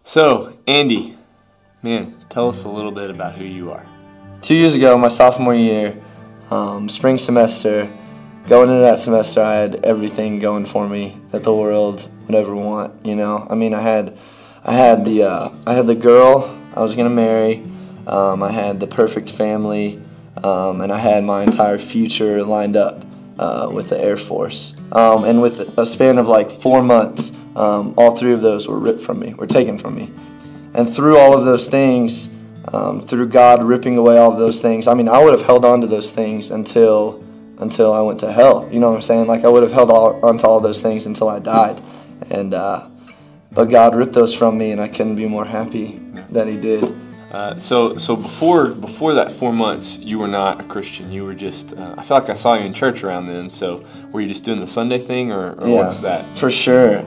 So, Andy, man, tell us a little bit about who you are. 2 years ago, my sophomore year, spring semester, going into that semester, I had everything going for me that the world would ever want. You know, I mean, I had the girl I was gonna marry, I had the perfect family, and I had my entire future lined up with the Air Force. And with a span of like 4 months, all three of those were ripped from me, were taken from me. And through all of those things, through God ripping away all of those things, I mean, I would have held on to those things until I went to hell. You know what I'm saying? Like, I would have held on to all those things until I died. And but God ripped those from me, and I couldn't be more happy that He did. So before that 4 months, you were not a Christian. You were just, I feel like I saw you in church around then. So were you just doing the Sunday thing, or Yeah, what's that? For sure.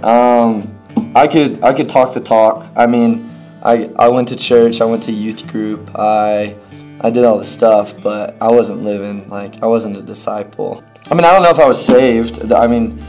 I could talk the talk. I mean, I went to church. I went to youth group. I did all the stuff, but I wasn't living. Like, I wasn't a disciple. I mean, I don't know if I was saved. I mean,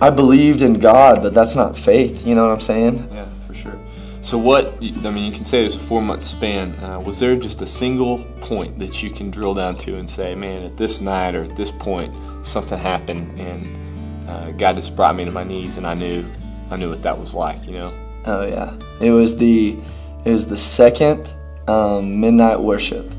I believed in God, but that's not faith. You know what I'm saying? Yeah, for sure. So I mean, you can say it was a 4 month span. Was there just a single point that you can drill down to and say, man, at this night or at this point, something happened, and God just brought me to my knees, and I knew what that was like, you know? Oh yeah, it was the second midnight worship,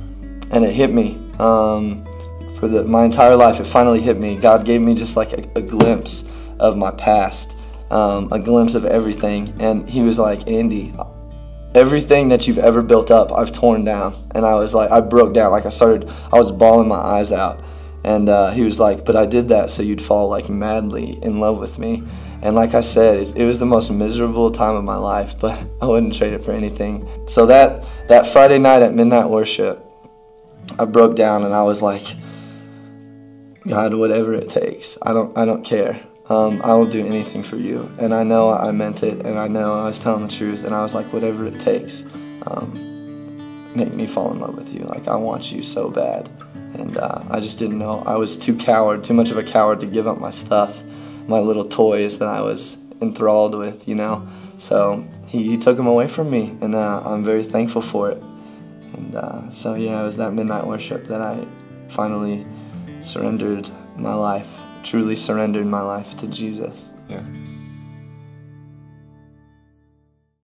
and it hit me. For my entire life, it finally hit me. God gave me just like a glimpse of my past, a glimpse of everything, and He was like, Andy, everything that you've ever built up, I've torn down. And I was like, I broke down. Like, I was bawling my eyes out, and He was like, but I did that so you'd fall like madly in love with me. And like I said, it was the most miserable time of my life, but I wouldn't trade it for anything. So that Friday night at midnight worship, I broke down, and I was like, God, whatever it takes, I don't care. I will do anything for you. And I know I meant it, and I know I was telling the truth, and I was like, whatever it takes, make me fall in love with you. Like, I want you so bad. And I just didn't know. I was too much of a coward to give up my stuff, my little toys that I was enthralled with, you know. So he took them away from me, and I'm very thankful for it. And so yeah, it was that midnight worship that I finally surrendered my life, truly surrendered my life to Jesus. Yeah.